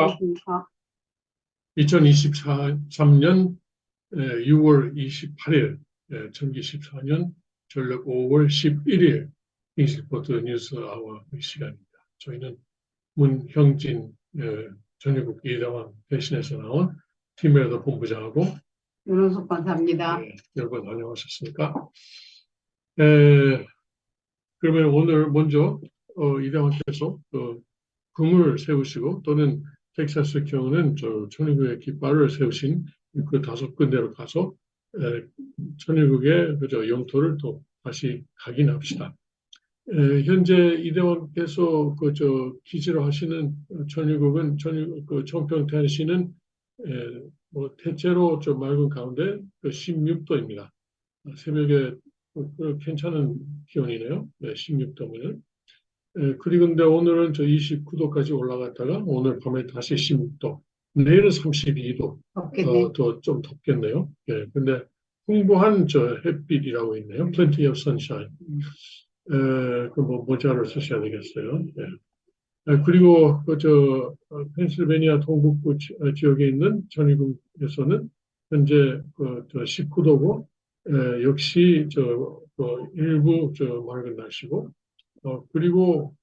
안녕하십니까. 2023년 6월 28일, 2024년 전력 5월 11일 잉글리시포트 뉴스 아워 시간입니다. 저희는 문형진 전유국 이대왕 대신해서 나온 팀에더 본부장하고 윤원숙 관사입니다. 여러분 안녕하셨습니까? 그러면 오늘 먼저 이대왕께서 금을 세우시고 또는 텍사스 경우는 천일국의 깃발을 세우신 그 5군데로 가서 천일국의 영토를 또 다시 확인합시다. 현재 이대왕께서 기지로 하시는 천일국은 그 청평탄시는 대체로 맑은 가운데 16도입니다. 새벽에 괜찮은 기온이네요. 16도면. 그리고 근데 오늘은 29도까지 올라갔다가 오늘 밤에 다시 16도, 내일은 32도, 더 좀 덥겠네요. 근데 풍부한 햇빛이라고 있네요. Plenty of sunshine. 모자를 쓰셔야 되겠어요. 그리고 펜실베니아 동북부 지역에 있는 전위국에서는 현재 19도고, 역시 일부 맑은 날씨고, 그리고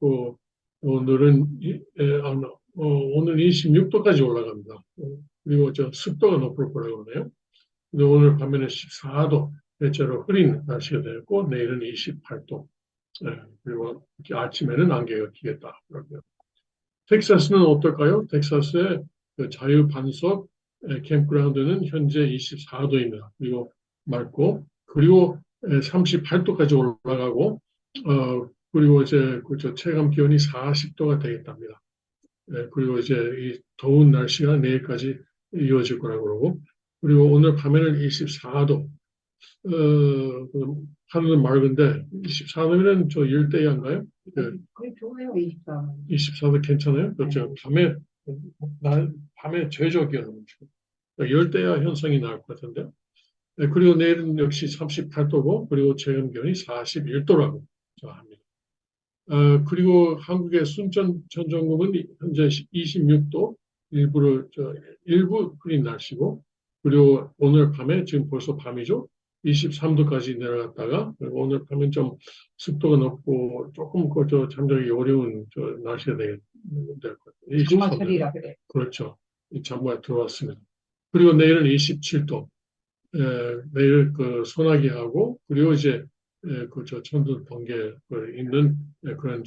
오늘은 오늘 26도까지 올라갑니다. 그리고 습도가 높을 거라고 하네요. 근데 오늘 밤에는 14도, 대체로 흐린 날씨가 되었고 내일은 28도. 그리고 아침에는 안개가 끼겠다. 그러고요. 텍사스는 어떨까요? 텍사스의 자유 반석 캠프그라운드는 현재 24도입니다. 그리고 맑고, 그리고 38도까지 올라가고, 그리고 이제 체감 기온이 40도가 되겠답니다. 그리고 이제 이 더운 날씨가 내일까지 이어질 거라고 그러고, 그리고 오늘 밤에는 24도. 하늘은 맑은데 24도면 열대야인가요? 그게 좋아요, 24도. 24도 괜찮아요? 그렇죠. 밤에 최저 기온은 열대야 현상이 나올 것 같은데. 그리고 내일은 역시 38도고, 그리고 체감 기온이 41도라고 합니다. 그리고 한국의 순천 천정국은 현재 26도, 일부 흐린 날씨고, 그리고 오늘 밤에 지금 벌써 밤이죠. 23도까지 내려갔다가, 그리고 오늘 밤엔 좀 습도가 높고 조금 잠자기 어려운 날씨가 될 것 같아요. 장마철이라 그래. 그렇죠. 장마가 들어왔습니다. 그리고 내일은 27도. 내일 소나기하고, 그리고 이제 천둥 번개 있는 그런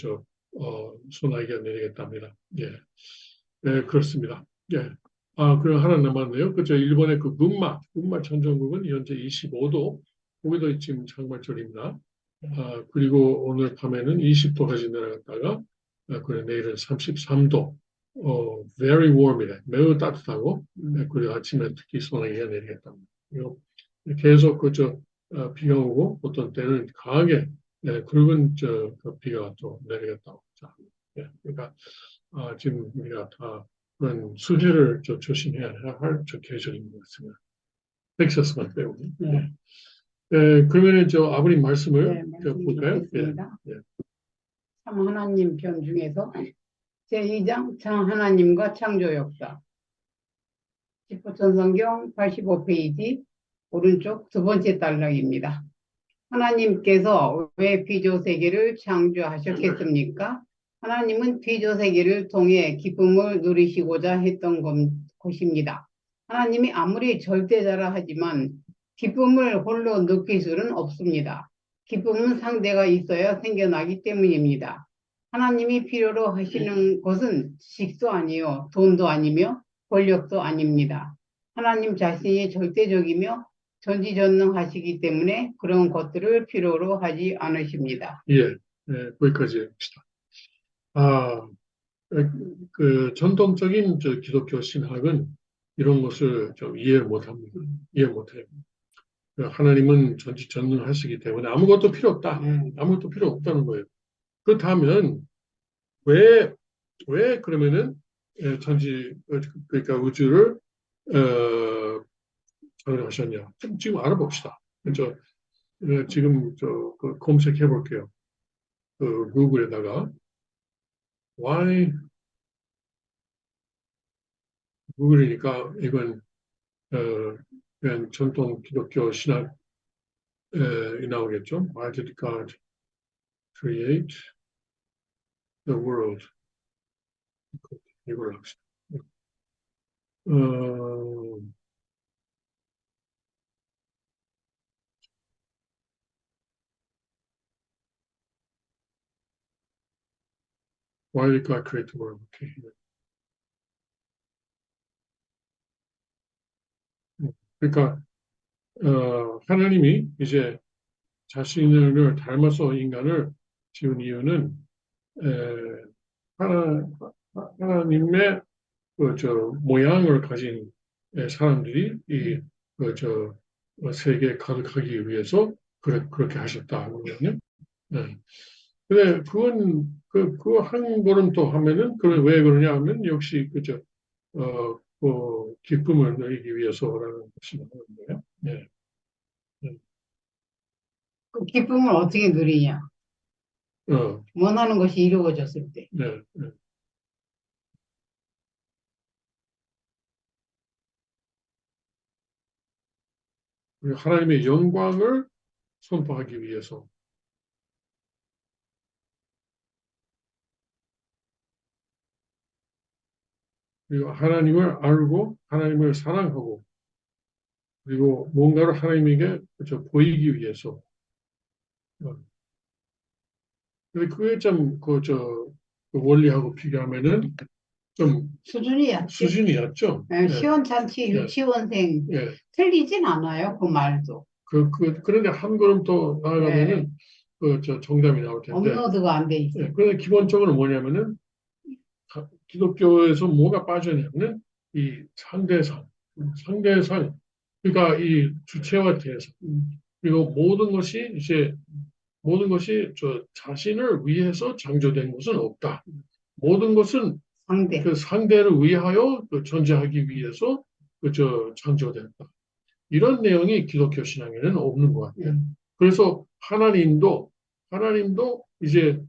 소나기가 내리겠답니다. 그렇습니다. 그럼 하나 남았네요. 일본의 군마 천정국은 현재 25도, 거기도 지금 장마철입니다. 그리고 오늘 밤에는 20도까지 내려갔다가, 그래 내일은 33도, very warm이래. 매우 따뜻하고, 그리고 아침에 특히 소나기가 내리겠답니다. 계속 비가 오고 어떤 때는 강하게 굵은 비가 또 내리겠다고. 그러니까 지금 우리가 다 그런 수해를 조심해야 할 계절인 것 같습니다. 텍사스만 빼고. 그러면 아버님 말씀을 볼까요? 참 하나님 편 중에서 제2장 참 하나님과 창조 역사 10부천 성경 85페이지 오른쪽 두 번째 단락입니다. 하나님께서 왜 피조 세계를 창조하셨겠습니까? 하나님은 피조 세계를 통해 기쁨을 누리시고자 했던 것입니다. 하나님이 아무리 절대자라 하지만 기쁨을 홀로 느낄 수는 없습니다. 기쁨은 상대가 있어야 생겨나기 때문입니다. 하나님이 필요로 하시는 것은 지식도 아니요, 돈도 아니며 권력도 아닙니다. 하나님 자신이 절대적이며 전지전능하시기 때문에 그런 것들을 필요로 하지 않으십니다. 거기까지 합시다. 전통적인 기독교 신학은 이런 것을 좀 이해를 못합니다. 이해 못해요. 하나님은 전지전능하시기 때문에 아무것도 필요 없다. 아무것도 필요 없다는 거예요. 그렇다면 왜 그러면은 그러니까 우주를 창조하셨냐? 지금 알아봅시다. 지금 검색해 볼게요. 구글에다가 why 구글이니까 이건 그냥 전통 기독교 신학이 나오겠죠. Why did God create the world? 이걸 합시다. 어, Why did God create the world? Okay. 그러니까 하나님이 이제 자신을 닮아서 인간을 지은 이유는 에, 하나님의 저 모양을 가진 사람들이 이그저 세계에 가득하기 위해서 그렇게 하셨다 그러거든요. 네. 근데 그건 그거 한 걸음 더 하면은 왜 그러냐 하면 역시 기쁨을 누리기 위해서라는 것이 나오는 거예요. 네. 네. 그 기쁨을 어떻게 누리냐? 어, 원하는 것이 이루어졌을 때. 네, 네. 그리고 하나님의 영광을 선포하기 위해서. 그리고 하나님을 알고 하나님을 사랑하고 그리고 뭔가를 하나님에게 보이기 위해서. 어, 근데 그게 그 원리하고 비교하면은 좀 수준이 얕지. 수준이 얕죠. 예, 예, 시원찮지, 예, 유치원생. 예. 틀리진 않아요, 그 말도. 그런데 한 걸음 더 예, 나아가면은 정답이 나올 텐데. 업로드가 안 돼 있어. 예, 그런데 기본적으로 뭐냐면은 기독교에서 뭐가 빠졌냐면은 이 상대상, 그러니까 이 주체와 대상, 그리고 모든 것이 저 자신을 위해서 창조된 것은 없다. 모든 것은 상대. 그 상대를 위하여 존재하기 위해서 창조됐다. 이런 내용이 기독교 신앙에는 없는 것 같아요. 그래서 하나님도 이제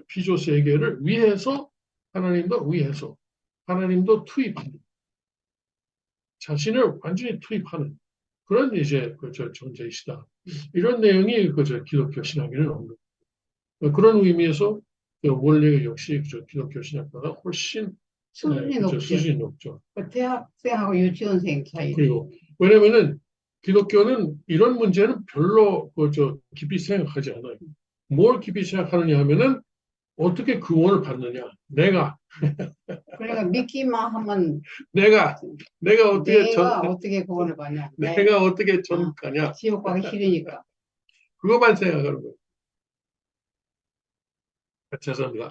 피조 세계를 위해서 하나님도 투입합니다. 자신을 완전히 투입하는 그런 이제 존재이시다. 이런 내용이 기독교 신앙에는 없는 그런 의미에서 원래 역시 기독교 신학보다 훨씬 수준이 높죠. 수준이 높죠. 그 대학생하고 유치원생 차이. 그리고 왜냐면은 기독교는 이런 문제는 별로 깊이 생각하지 않아요. 뭘 깊이 생각하느냐 하면은 어떻게 구원을 받느냐. 그러니까 믿기만 하면 내가 어떻게 어떻게 구원을 받냐. 내가 어떻게 천국 가냐. 지옥 가기 싫으니까. 그것만 생각하는 거예요. 죄송합니다.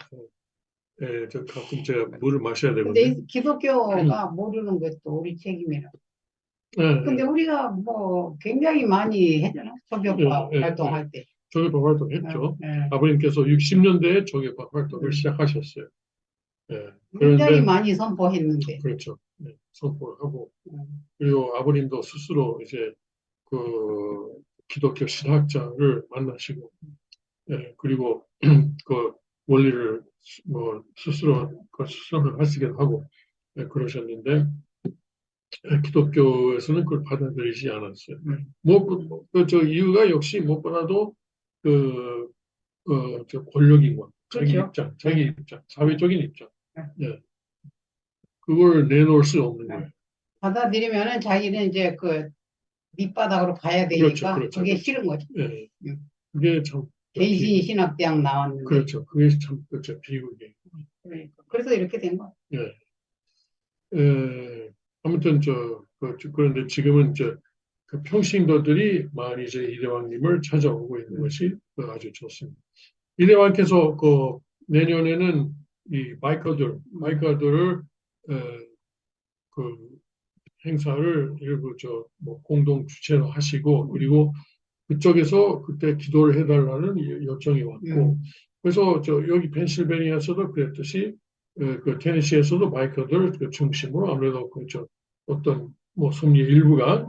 가끔 제가 물을 마셔야 근데 되거든요. 이 기독교가 모르는 것도 우리 책임이라. 근데 우리가 뭐 굉장히 많이 했잖아. 조교파 활동할 때. 조교파 활동했죠. 네. 아버님께서 60년대에 조교파 활동을 시작하셨어요. 굉장히 많이 선포했는데. 그렇죠. 선포를 하고 그리고 아버님도 스스로 이제 그 기독교 신학자를 만나시고 그리고 그 원리를 뭐 스스로 수업을 하시기도 하고 그러셨는데 기독교에서는 그걸 받아들이지 않았어요. 이유가 역시 무엇보다도 그, 권력인 것, 그렇죠. 자기 입장, 사회적인 입장. 예. 그걸 내놓을 수 없는 거예요. 받아들이면은 자기는 이제 그 밑바닥으로 가야 되니까 그게 싫은 거죠. 예. 그게 참 개인신이 신학대학 나왔는데. 그렇죠. 그게 참 비극이에요. 그러니까. 그래서 이렇게 된 거야. 아무튼 그런데 지금은 그 평신도들이 많이 이제 이대왕님을 찾아오고 있는 것이 아주 좋습니다. 이대왕께서 내년에는 이 마이커들을 그 행사를 일부 뭐 공동 주최로 하시고 그리고 그쪽에서 그때 기도를 해달라는 요청이 왔고 그래서 여기 펜실베니아에서도 그랬듯이 그 테네시에서도 마이커들 중심으로 아무래도 어떤 뭐 섭리 일부가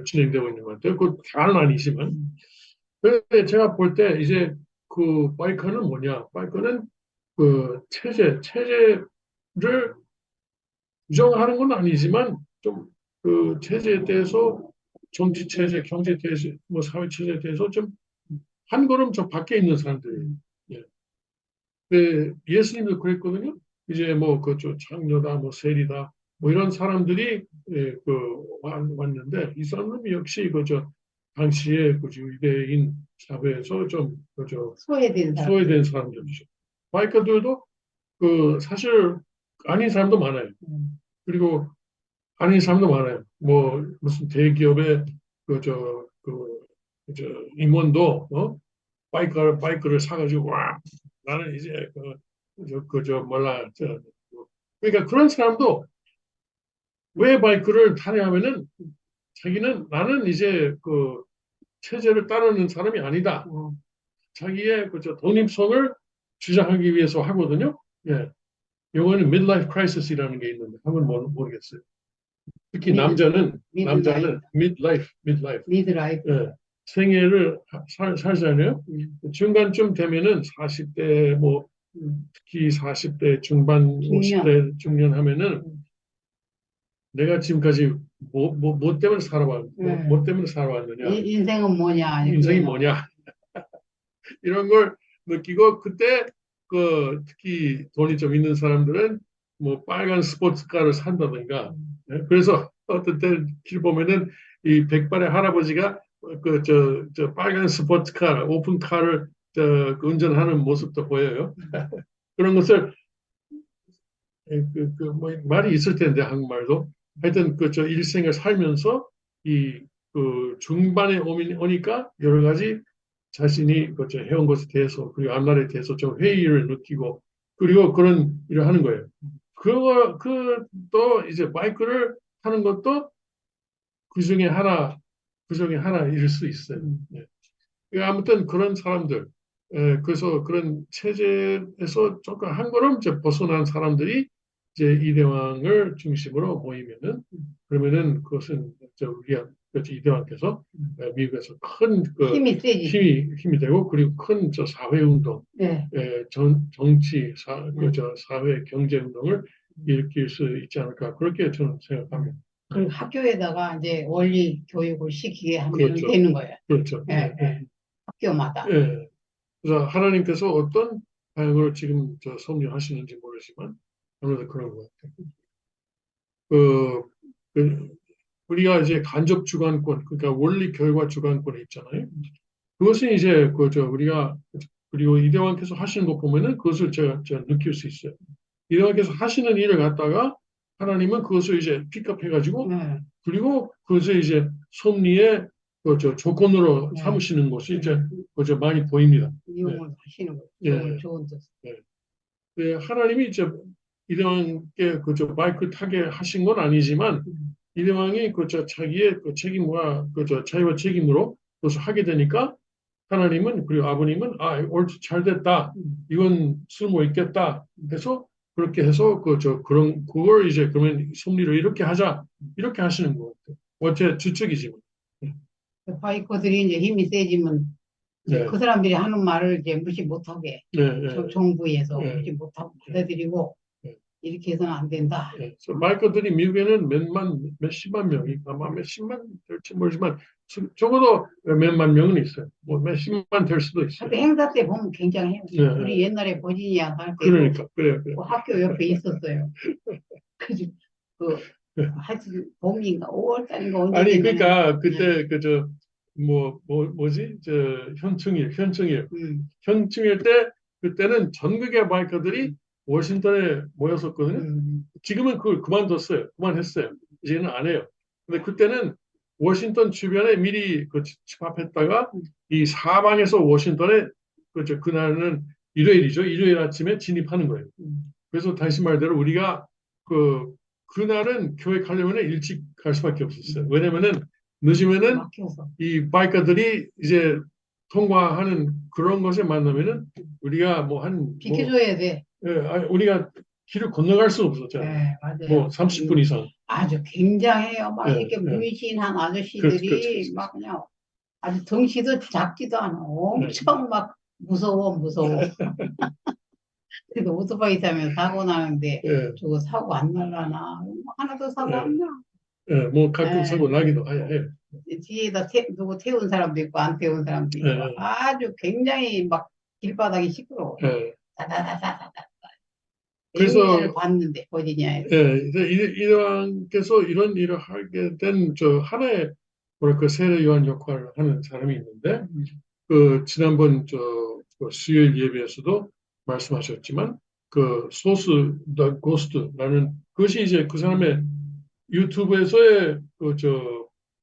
진행되고 있는 것 같아요. 그 다는 아니지만. 근데 제가 볼 때 이제 그 마이커는 뭐냐? 마이커는 그 체제를 부정하는 건 아니지만 좀 그 체제에 대해서 정치 체제, 경제 체제, 뭐 사회 체제에 대해서 좀 한 걸음 저 밖에 있는 사람들이에요. 예. 네, 예수님도 그랬거든요. 이제 뭐 그저 창녀다, 뭐 세리다, 뭐 이런 사람들이 예, 왔는데 이 사람은 역시 그저 당시에 그 유대인 사회에서 좀 그저 소외된 사람. 소외된 사람들이죠. 바이커들도 그 사실 아닌 사람도 많아요. 그리고 아닌 사람도 많아요. 뭐 무슨 대기업의 그저 임원도 바이크를 사가지고 와 나는 이제 그저 몰라 그러니까 그런 사람도 왜 바이크를 타냐 하면은 자기는 나는 이제 그 체제를 따르는 사람이 아니다. 자기의 그저 독립성을 주장하기 위해서 하거든요. 예. 영어는 midlife crisis이라는 게 있는데 한번 모르겠어요. 특히 남자는 midlife. 예. 생애를 살잖아요. 중간쯤 되면은 40대 뭐 특히 40대 중반, 50대 중년 하면은 내가 지금까지 뭐 때문에 뭐 때문에 살아왔느냐, 인생은 뭐냐, 인생이 뭐냐 이런 걸 느끼고 그때 그 특히 돈이 좀 있는 사람들은 뭐 빨간 스포츠카를 산다든가 그래서 어떤 때 길 보면은 이 백발의 할아버지가 저 빨간 스포츠카 오픈카를 그 운전하는 모습도 보여요. 그런 것을 뭐 말이 있을 텐데 한국말도 하여튼 그 저 일생을 살면서 이 그 중반에 오니까 여러 가지 자신이 그저 해온 것에 대해서 그리고 앞날에 대해서 좀 회의를 느끼고 그리고 그런 일을 하는 거예요. 그또 이제 바이크를 타는 것도 그 중에 하나일 수 있어요. 예. 그러니까 아무튼 그런 사람들, 그래서 그런 체제에서 조금 한 걸음 이제 벗어난 사람들이 이제 이대왕을 중심으로 모이면은 그러면은 그것은 우리가 이대왕께서 미국에서 큰 그 힘이 세지. 힘이 되고 그리고 큰 저 사회 운동, 네. 정치 저 사회 경제 운동을 일으킬 수 있지 않을까 그렇게 저는 생각합니다. 그리고 학교에다가 이제 원리 교육을 시키게 하면 그렇죠. 되는 거예요. 그렇죠. 예, 예. 학교마다. 예. 그래서 하나님께서 어떤 방향으로 지금 섭리하시는지 모르지만 아무래도 그런 것 같아요. 그, 그 우리가 이제 간접 주관권, 그러니까 원리 결과 주관권에 있잖아요. 그것은 이제 우리가 그리고 이대왕께서 하시는 거 보면은 그것을 제가 느낄 수 있어요. 이대왕께서 하시는 일을 갖다가 하나님은 그것을 이제 픽업해가지고 그리고 그것을 이제 섭리의 조건으로 삼으시는 것이 이제 많이 보입니다. 이용을 하시는 거죠. 예. 좋은 뜻. 예, 하나님이 이제 이대왕께 마이크 타게 하신 건 아니지만 이대왕이 자기의 책임과 자유와 책임으로 그것을 하게 되니까 하나님은 그리고 아버님은 옳지 잘 됐다 이건 쓸모 있겠다 해서 그렇게 해서 그걸 이제 그러면 섭리를 이렇게 하자 이렇게 하시는 것 같아요. 어째 주축이지만. 바이커들이 이제 힘이 세지면 네. 그 사람들이 하는 말을 이제 무시 못하게 정부에서 무시 못하고 받아들이고 이렇게 해서는 안 된다. 바이커들이 미국에는 몇십만 명이 아마 몇십만 될지 모르지만 적어도 몇만 명은 있어요. 뭐 몇십만 될 수도 있어요. 근데 행사 때 보면 굉장해요. 우리 옛날에 버지니아 갈 때도 그러니까 그래요. 그 학교 옆에 있었어요. 그래서 하여튼 봄인가 5월 달인가 언제 아니 되면은 그러니까 그때 뭐지 현충일 때 그때는 전국의 바이커들이 워싱턴에 모였었거든요. 지금은 그걸 그만했어요. 이제는 안 해요. 근데 그때는 워싱턴 주변에 미리 집합했다가 이 사방에서 워싱턴에 그날은 일요일이죠. 일요일 아침에 진입하는 거예요. 그래서 다시 말대로 우리가 그날은 교회 가려면 일찍 갈 수밖에 없었어요. 왜냐면은 늦으면은 이 바이커들이 이제 통과하는 그런 것에 만나면은 우리가 비켜줘야 돼. 우리가 길을 건너갈 수 없었잖아요. 네, 맞아요. 뭐 30분 이상. 아주 굉장해요. 막 이렇게 문신한 아저씨들이 그렇지. 막 그냥 아주 덩치도 작지도 않아. 엄청 막 무서워. 그래도 오토바이 타면 사고 나는데 예, 저거 사고 안 날라나? 하나도 사고 예, 안 나. 예, 뭐 가끔 예. 사고 나기도 해요. 뒤에다 누구 태운 사람도 있고 안 태운 사람도 있고 예, 아주 굉장히 막 길바닥이 시끄러워. 예. 다다다다다. 그래서 매년 봤는데 어디냐에서. 예, 이제 이대왕께서 이런 일을 하게 된 저 하나의 뭐랄까 세례 요한 역할을 하는 사람이 있는데 그 지난번 그 수요일 예배에서도 말씀하셨지만 그 소스 더 고스트라는 그것이 이제 그 사람의 유튜브에서의 그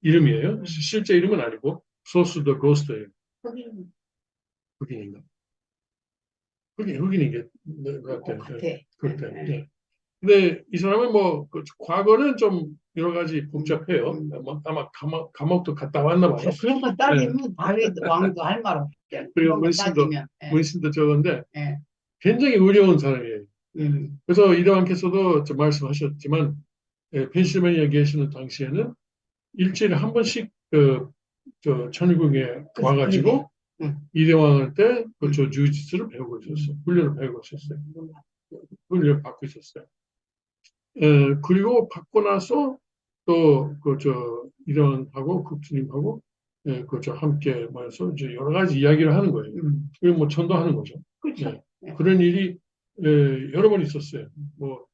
이름이에요. 실제 이름은 아니고 소스 더 고스트예요. 거기 흑인인가? 흑인인 게 것 같아요. 같아. 예, 그렇대. 예. 예. 근데 이 사람은 뭐 그 과거는 좀 여러 가지 복잡해요. 뭐 아마 감옥도 갔다 왔나 봐요. 그런 거 예. 따지면 다윗 왕도 할 말 없잖아. 그리고 그런 거 따지면. 예. 문신도 적은데 예. 굉장히 의로운 사람이에요. 음. 그래서 이대왕께서도 좀 말씀하셨지만 펜실베니아 계시는 당시에는 일주일에 한 번씩 천일궁에 그러게. 와가지고 응. 이대왕 때그 응. 주짓수를 배우고 있었어요. 훈련을 배우고 있었어요. 훈련을 받고 있었어요. 그리고 받고 나서 또 이대왕하고 국주님하고 함께 모여서 이제 여러 가지 이야기를 하는 거예요. 그리고 뭐 전도하는 거죠. 그렇죠. 예. 예. 그런 일이 여러 번 있었어요. 뭐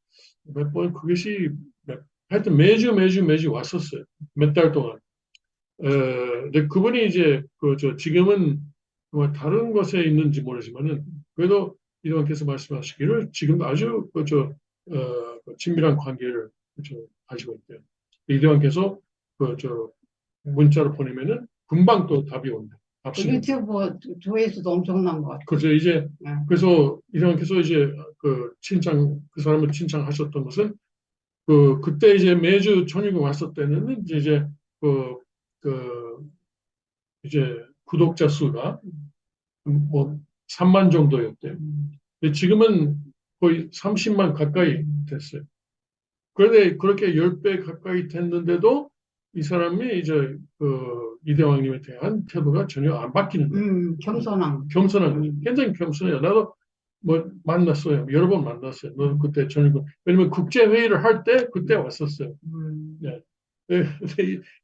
몇 번 그것이 하여튼 매주 왔었어요. 몇 달 동안. 근데 그분이 이제 지금은 뭐 다른 곳에 있는지 모르지만은 그래도 이동께서 말씀하시기를 지금도 아주 친밀한 관계를 가지고 있대요. 이동께서 문자로 보내면은 금방 또 답이 온대. 그 유튜브 조회수도 엄청난 것 같아요. 그래서 이제 예. 그래서 이동께서 이제 그 사람을 칭찬하셨던 것은 그때 이제 매주 천일궁 왔을 때는 이제 그, 그 이제 구독자 수가 뭐 3만 정도였대요. 근데 지금은 거의 30만 가까이 됐어요. 그런데 그렇게 10배 가까이 됐는데도 이 사람이 이제 이대왕님에 대한 태도가 전혀 안 바뀌는 거예요. 겸손한. 겸손한 거죠. 굉장히 겸손해요. 나도 뭐 만났어요. 여러 번 만났어요. 너 그때 전일국 왜냐면 국제 회의를 할 때 그때 왔었어요. 네.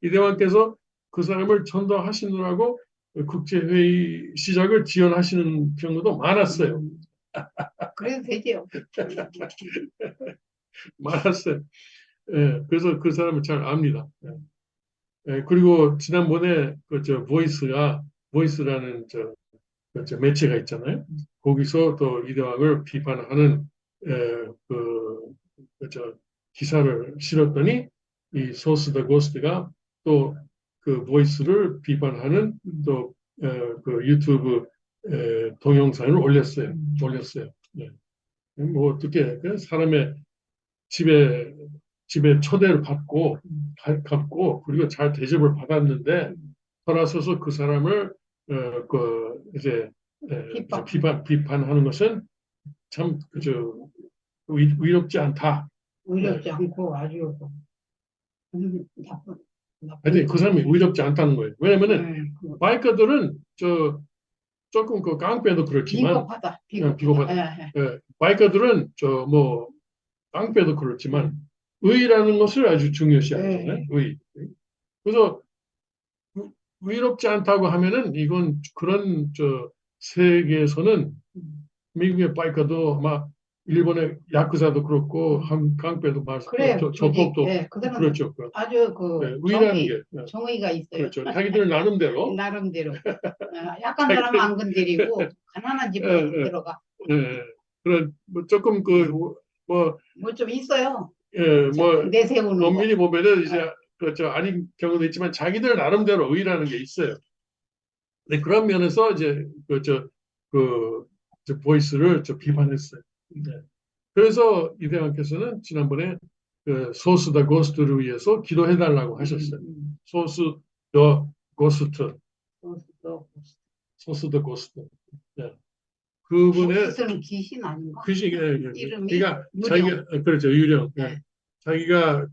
이대왕께서 그 사람을 전도하시느라고 국제 회의 시작을 지연하시는 경우도 많았어요. 그래도 되죠. 많았어요. 예, 그래서 그 사람을 잘 압니다. 예. 예, 그리고 지난번에 보이스라는 매체가 있잖아요. 거기서 또 이대왕을 비판하는 에, 그, 기사를 실었더니 이 소스 더 고스트가 또 그 보이스를 비판하는 또 유튜브 동영상을 올렸어요. 예. 뭐 어떻게 그 사람의 집에 초대를 갔고 그리고 잘 대접을 받았는데 돌아서서 그 사람을 이제 비판하는 것은 참 의롭지 않다. 의롭지 않고 아주 나쁜 하여튼 그 사람이 분이지. 의롭지 않다는 거예요. 왜냐면은 바이커들은 조금 그 깡패도 그렇지만 비겁하다. 비겁하다. 예, 바이커들은 깡패도 그렇지만 의라는 것을 아주 중요시 하잖아요. 예. 의. 그래서 의롭지 않다고 하면은 이건 그런 세계에서는 미국의 바이커도 막 일본의 야쿠자도 그렇고 한 깡패도 그래, 조폭도 예, 그들은 그렇죠. 아주 의라는 게 정의가 있어요. 그렇죠. 자기들 나름대로 나름대로. 약한 사람 자기들 안 건드리고, 가난한 집은 안 예, 들어가. 예, 그런 뭐 조금 뭐 뭐 좀 있어요. 뭐 내세우는 거. 엄밀히 보면은 이제 아닌 경우도 있지만 자기들 나름대로 의라는 게 있어요. 네, 그런 면에서 이제 보이스를 비판했어요. 네. 그래서 이대왕께서는 지난번에 소스 더 고스트를 위해서 기도해달라고 하셨어요. 소스 더 고스트, 소스 더 고스트. 네. 그분의 고스트는 귀신 아닌가? 귀신, 이름이 그러니까 유령. 자기가 그렇죠 유령. 네. 자기가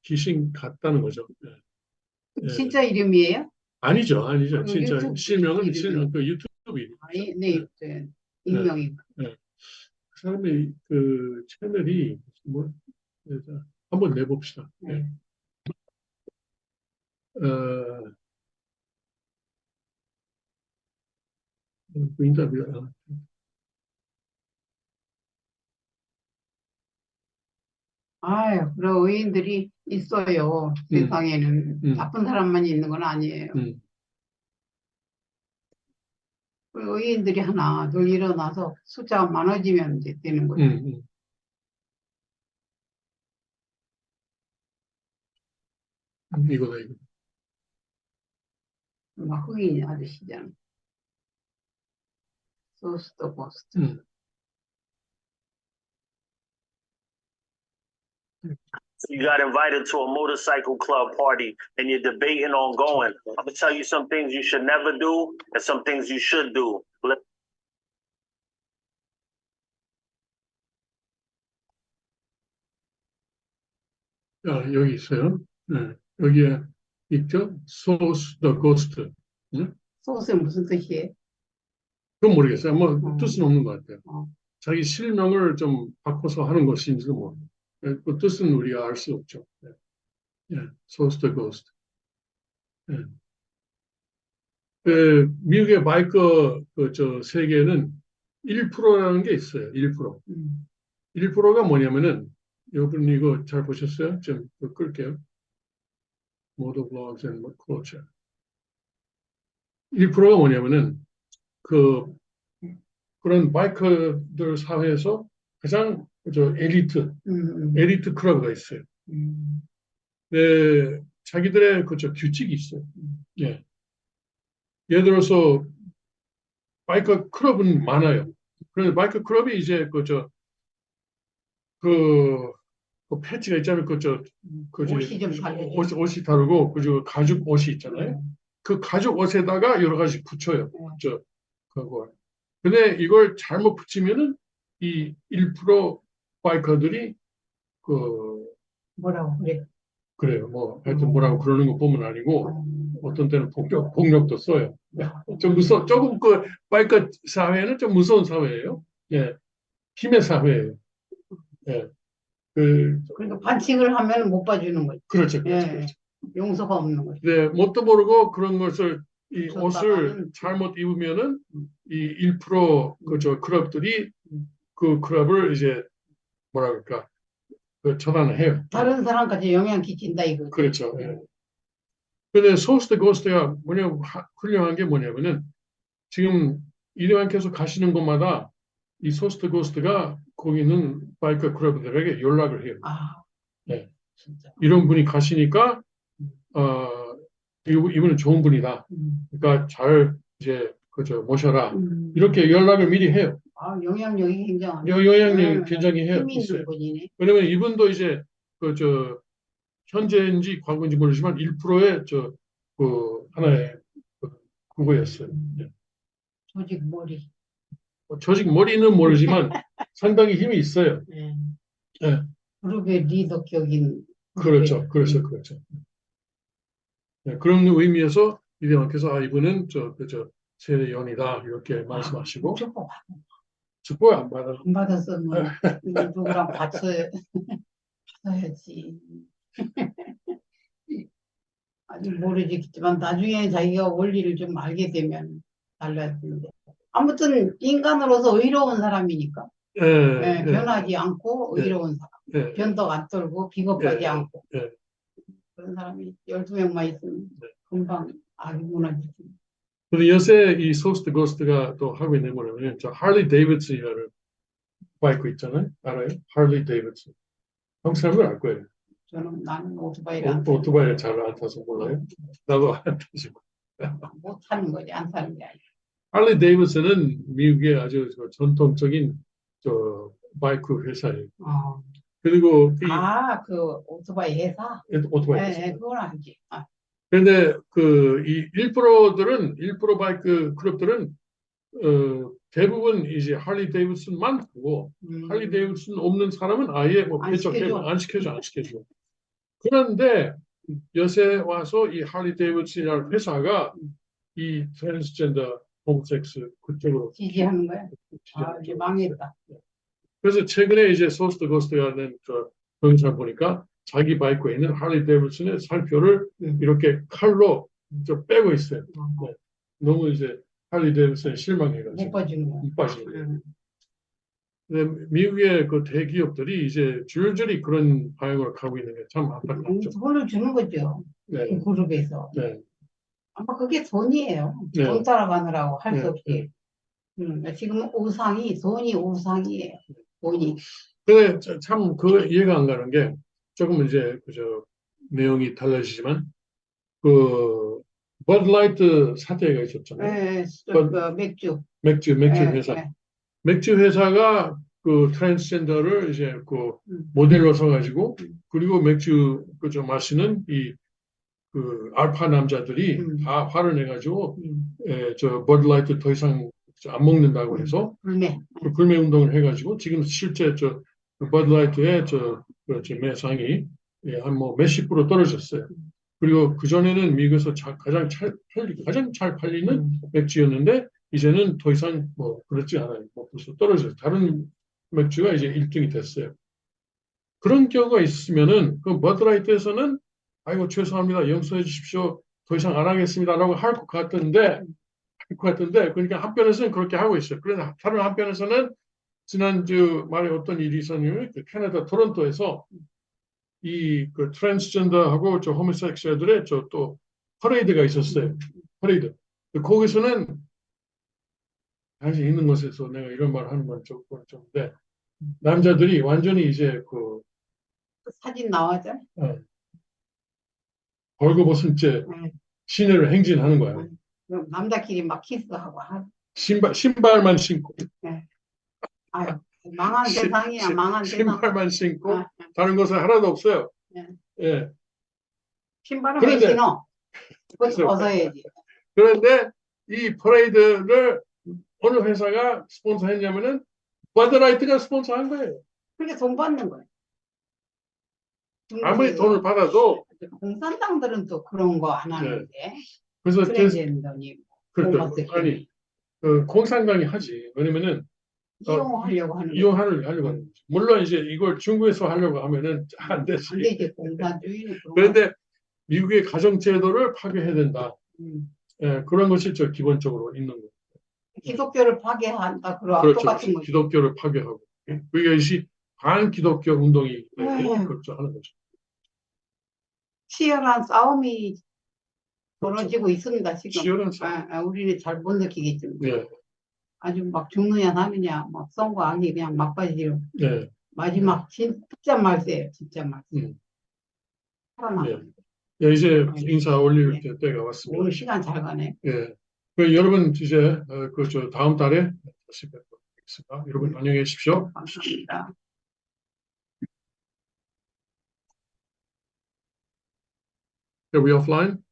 귀신 같다는 거죠. 진짜 이름이에요? 아니죠. 진짜 유튜브 실명은 이름이. 그 유튜브 이름. 네, 익명이. 네. 사람의 그 채널이 뭐 한번 내봅시다. 네. 그 인터뷰. 아유, 그런 의인들이 있어요. 세상에는 나쁜 사람만 있는 건 아니에요. 그 의인들이 하나 둘 일어나서 숫자가 많아지면 이제 되는 거죠. 이거다, 이거. 막 흑인 아저씨잖아. 소스도 고스트. You got invited to a motorcycle club party and you're debating on going. I'm gonna tell you some things you should never do and some things you should do. 여기 있어요. 네. 여기에 있죠? Source the Ghost. 응? 소스는 무슨 뜻이에요? 그건 모르겠어요. 뭐 뜻은 없는 것 같아요. 어. 자기 실명을 좀 바꿔서 하는 것인지도 뭐 그 뜻은 우리가 알 수 없죠. 네. 예, Source the Ghost. 예. 미국의 바이커 저 세계는 1%라는 게 있어요. 1%. 1%가 뭐냐면은 여러분 이거 잘 보셨어요? 좀 끌게요. 모더 블로그스 앤 culture. 1%가 뭐냐면은 그런 바이커들 사회에서 가장 엘리트 클럽가 있어요. 네, 자기들의 규칙이 있어요. 예. 예를 들어서 바이커 클럽은 많아요. 그런데 바이커 클럽이 이제 그 패치가 있잖아요. 옷이 좀 다르죠. 옷이 다르고 가죽 옷이 있잖아요. 그 가죽 옷에다가 여러 가지 붙여요. 그거. 근데 이걸 잘못 붙이면은 이 1% 바이커들이 뭐라고 그래? 그래요. 뭐 하여튼 뭐라고 그러는 거 보면 아니고 어떤 때는 폭력도 써요. 좀 조금 바이커 사회는 좀 무서운 사회예요. 예, 힘의 사회예요. 예. 그러니까 반칙을 하면 못 봐주는 거죠. 그렇죠. 예, 용서가 없는 거죠. 네, 뭣도 모르고 그런 것을 이 옷을 잘못 입으면은 이 1% 클럽들이 그 클럽을 이제 뭐라 그럴까 처단을 해요. 다른 사람까지 영향 끼친다 이거. 그렇죠. 예. 근데 소스트 고스트가 훌륭한 게 뭐냐면은 지금 이대왕께서 가시는 곳마다 이 소스트 고스트가 거기 있는 바이커 클럽들에게 연락을 해요. 네. 진짜. 이런 분이 가시니까 이분은 좋은 분이다. 그러니까 잘 이제 모셔라. 이렇게 연락을 미리 해요. 영향력이 굉장히. 영향력이 굉장히 해요. 힘이 있는 분이네. 왜냐면 이분도 이제 현재인지 과거인지 모르지만 1%의 하나의 그거였어요. 조직 머리. 조직 머리는 모르지만 상당히 힘이 있어요. 네. 네. 그룹의 리더격인. 그렇죠. 네, 그런 의미에서 이대왕께서 이분은 세례 연이다 이렇게 말씀하시고 축복 안 받아. 안 받았으면 누구랑 받아야지. 아직 모르겠지만 나중에 자기가 원리를 좀 알게 되면 달라지는데 아무튼 인간으로서 의로운 사람이니까 변하지 않고 의로운 사람, 변덕 안 떨고 비겁하지 않고 그런 사람이 12명만 있으면 금방 악이 무너지지. 근데 요새 이 소스트 고스트가 또 하고 있는 뭐냐면 저 할리 데이비슨이라는 바이크 있잖아요. 알아요? 할리 데이비슨. 한국 사람들 알 거예요. 나는 오토바이를 잘 안 타서 몰라요. 나도 안 타시고. 못 타는 거지, 안 타는 게 아니라. 할리 데이비슨은 미국의 아주 전통적인 바이크 회사예요. 그리고 그 오토바이 회사? 오토바이 회사. 네, 그건 알지. 그런데 이 1% 바이크 클럽들은 대부분 이제 할리 데이비슨만 하고 할리 데이비슨 없는 사람은 아예 안 시켜줘. 그런데 요새 와서 이 할리 데이비슨이라는 회사가 이 트랜스젠더 호모섹스 그쪽으로 지지하는 거야? 이제 망했다. 그래서 최근에 이제 소스트 고스트라는 저 동영상을 보니까 자기 바이크에 있는 할리 데이비슨의 상표를 이렇게 칼로 저 빼고 있어요. 네. 너무 이제 할리 데이비슨 실망해가지고 못 봐주는 거야. 못 빠지는. 근데 미국의 그 대기업들이 이제 줄줄이 그런 방향으로 가고 있는 게 참 안타깝죠. 돈을 주는 거죠. 네. 그 그룹에서. 네. 아마 그게 돈이에요. 네. 돈 따라가느라고 할 수 네. 없이. 지금 돈이 우상이에요. 돈이. 근데 참 그 이해가 안 가는 게 조금 이제 그저 내용이 달라지지만 그 버드라이트 사태가 있었잖아요. 예, 맥주. 맥주 예, 회사. 예. 맥주 회사가 그 트랜스젠더를 이제 그 모델로 서가지고 그리고 맥주 그저 마시는 이 그 알파 남자들이 다 화를 내가지고 저 버드라이트 더 이상 안 먹는다고 해서 그 불매 운동을 해가지고 지금 실제 저 버드라이트의 저 매상이 한 뭐 몇십 프로 떨어졌어요. 그리고 그 전에는 미국에서 가장 잘 팔리는 맥주였는데 이제는 더 이상 뭐 그렇지 않아요. 뭐 벌써 떨어져요. 다른 맥주가 이제 1등이 됐어요. 그런 경우가 있으면은 그 버드라이트에서는 아이고 죄송합니다. 용서해 주십시오. 더 이상 안 하겠습니다라고 할 것 같은데 그러니까 한편에서는 그렇게 하고 있어요. 그러나 다른 한편에서는 지난주 말에 어떤 일이 있었냐면 그 캐나다 토론토에서 이 그 트랜스젠더하고 저 호모섹슈얼들의 저 또 퍼레이드가 있었어요. 퍼레이드. 거기서는 당시 있는 곳에서 내가 이런 말 하는 건 좀인데 남자들이 완전히 이제 그 사진 나와죠? 벌거벗은 채 시내를 행진하는 거야. 그럼 남자끼리 막 키스하고 신발만 신고. 아유, 망한 세상이야, 망한 세상. 신발만 신고 다른 것은 하나도 없어요. 예. 신발은 왜 신어? 그것도 벗어야지. 그런데 이 퍼레이드를 어느 회사가 스폰서했냐면은 버드라이트가 스폰서한 거예요. 그러니까 돈 받는 거예요. 아무리 돈을 받아도 공산당들은 또 그런 거 안 하는데. 그래서 트랜스젠더니 그렇죠. 아니 그 공산당이 하지. 왜냐면은 이용하려고 하는 이용하려고 하는 거죠. 물론 이제 이걸 중국에서 하려고 하면은 안 되지. 안 되지. 공산주의는 그런데 미국의 가정제도를 파괴해야 된다. 예, 그런 것이 저 기본적으로 있는 거예요. 기독교를 파괴한다. 그렇죠. 똑같은 거죠. 기독교를 파괴하고. 그것이 반기독교 운동이 그렇죠 하는 거죠. 치열한 싸움이 벌어지고 있습니다. 지금. 치열한 싸움. 우리는 잘 못 느끼겠지만. 네. 아주 막 죽느냐 사느냐 막 선거 악이 그냥 막바지로. 네. 마지막 진짜 말세예요. 진짜 말세. 살아나요. 네, 이제 인사 올릴 때가 왔습니다. 오늘 시간 잘 가네. 예. 여러분 이제 그 다음 달에 다시 뵙도록 하겠습니다. 여러분 안녕히 계십시오. 감사합니다. Are we offline?